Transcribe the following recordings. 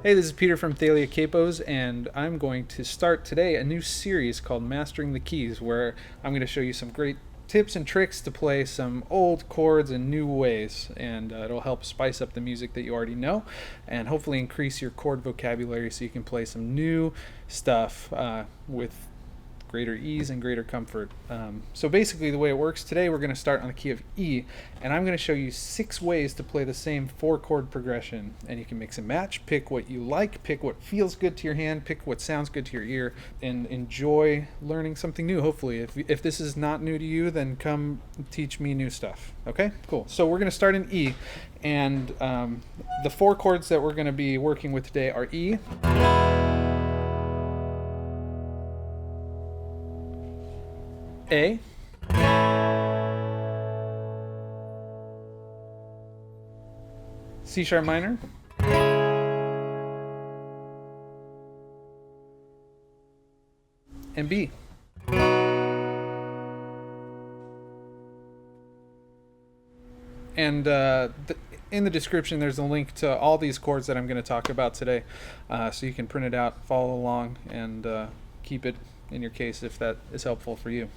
Hey, this is Peter from Thalia Capos, and I'm going to start today a new series called Mastering the Keys, where I'm going to show you some great tips and tricks to play some old chords in new ways, and it'll help spice up the music that you already know and hopefully increase your chord vocabulary so you can play some new stuff with greater ease and greater comfort. So basically the way it works today, we're going to start on the key of E, and I'm going to show you 6 ways to play the same 4-chord progression, and you can mix and match, pick what you like, pick what feels good to your hand, pick what sounds good to your ear, and enjoy learning something new. Hopefully if this is not new to you, then come teach me new stuff. Okay, cool. So we're going to start in E, and the 4 chords that we're going to be working with today are E, A, C sharp minor, and B. And in the description there's a link to all these chords that I'm going to talk about today, so you can print it out, follow along, and keep it in your case if that is helpful for you.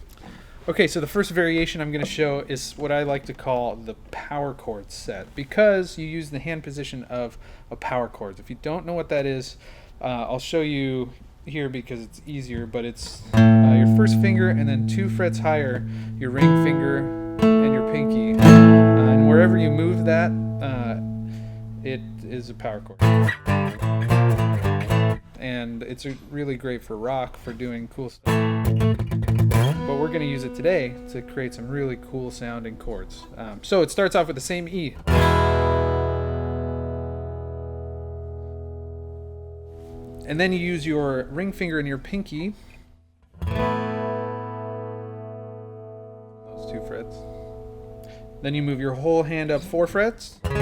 Okay, so the first variation I'm going to show is what I like to call the Power Chord Set, because you use the hand position of a power chord. If you don't know what that is, I'll show you here because it's easier, but it's your first finger and then 2 frets higher, your ring finger and your pinky. And wherever you move that, it is a power chord. And it's really great for rock, for doing cool stuff. But we're going to use it today to create some really cool sounding chords. So it starts off with the same E. And then you use your ring finger and your pinky, those 2 frets. Then you move your whole hand up 4 frets. That's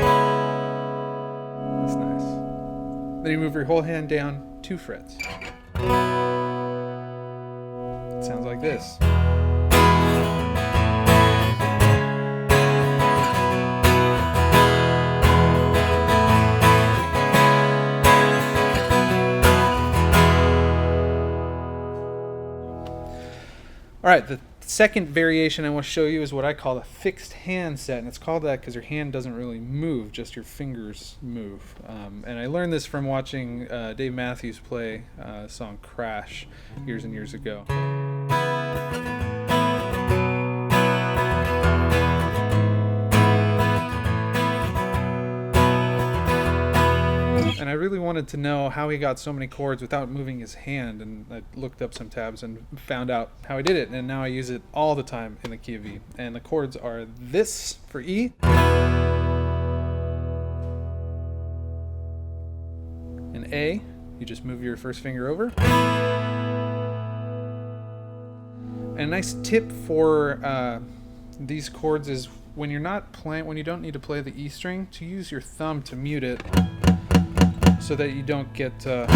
nice. Then you move your whole hand down 2 frets. It sounds like this. All right, the second variation I want to show you is what I call a fixed hand set, and it's called that because your hand doesn't really move, just your fingers move. And I learned this from watching Dave Matthews play the song Crash years and years ago. And I really wanted to know how he got so many chords without moving his hand, and I looked up some tabs and found out how he did it, and now I use it all the time in the key of E. And the chords are this for E, and A, you just move your first finger over. And a nice tip for these chords is when you're not playing, when you don't need to play the E string, to use your thumb to mute it, so that you don't get a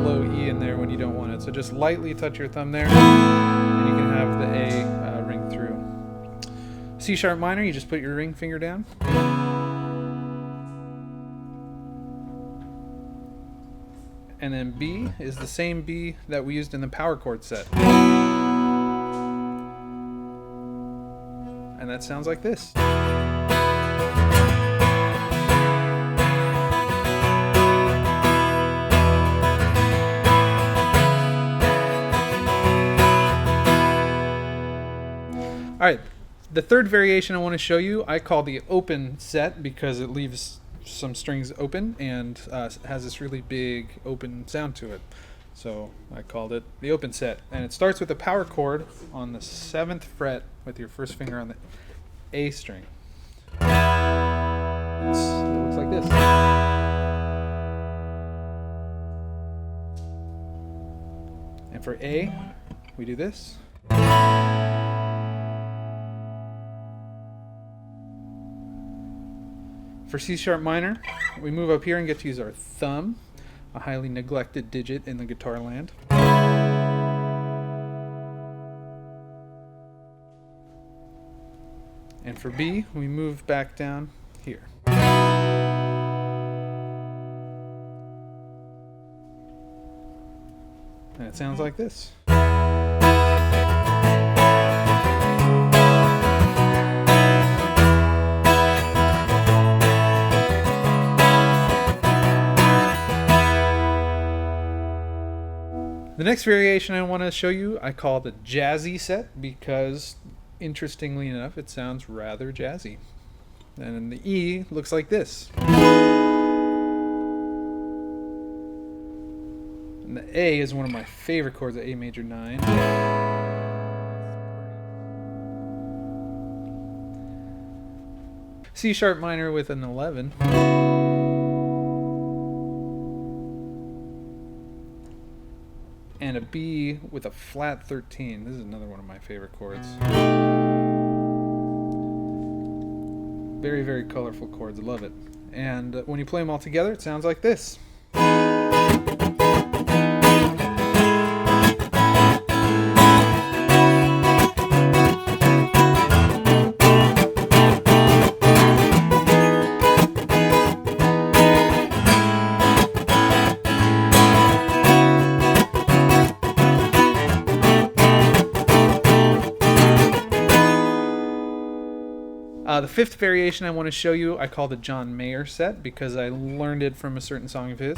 low E in there when you don't want it. So just lightly touch your thumb there, and you can have the A ring through. C sharp minor, you just put your ring finger down. And then B is the same B that we used in the Power Chord Set. And that sounds like this. All right, the third variation I want to show you, I call the open set because it leaves some strings open and has this really big open sound to it. So I called it the open set. And it starts with a power chord on the 7th fret with your first finger on the A string. It looks like this. And for A, we do this. For C sharp minor, we move up here and get to use our thumb, a highly neglected digit in the guitar land. And for B, we move back down here. it sounds like this. The next variation I want to show you I call the Jazzy Set because, interestingly enough, it sounds rather jazzy. And the E looks like this. And the A is one of my favorite chords, the A major 9. C sharp minor with an 11. And a B with a flat 13. This is another one of my favorite chords. Very, very colorful chords. I love it. And when you play them all together, it sounds like this. The fifth variation I want to show you I call the John Mayer set because I learned it from a certain song of his.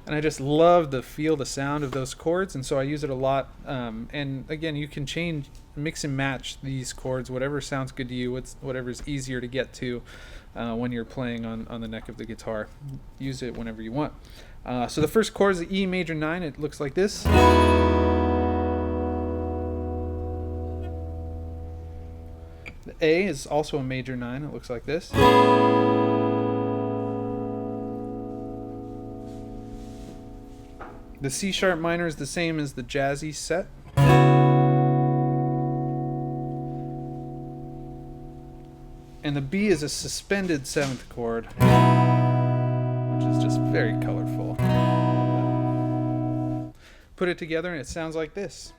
And I just love the feel, the sound of those chords, and so I use it a lot. And again, you can change, mix and match these chords, whatever sounds good to you, whatever's easier to get to when you're playing on the neck of the guitar. Use it whenever you want. So the first chord is the E major 9. It looks like this. The A is also a major 9. It looks like this. The C sharp minor is the same as the Jazzy Set. And the B is a suspended 7th chord, which is just very colorful. Put it together and it sounds like this.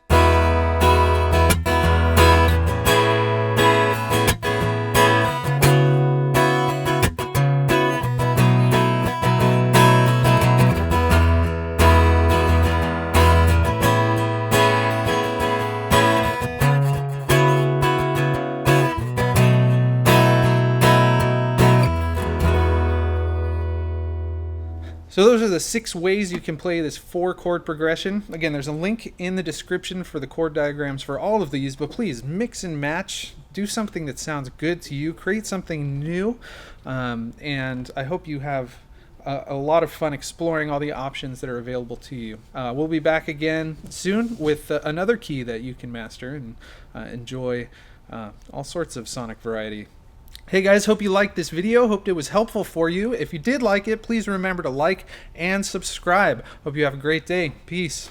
So those are the 6 ways you can play this 4-chord progression. Again, there's a link in the description for the chord diagrams for all of these, but please mix and match. Do something that sounds good to you. Create something new. And I hope you have a lot of fun exploring all the options that are available to you. We'll be back again soon with another key that you can master and enjoy all sorts of sonic variety. Hey guys, hope you liked this video. Hoped it was helpful for you. If you did like it, please remember to like and subscribe. Hope you have a great day. Peace.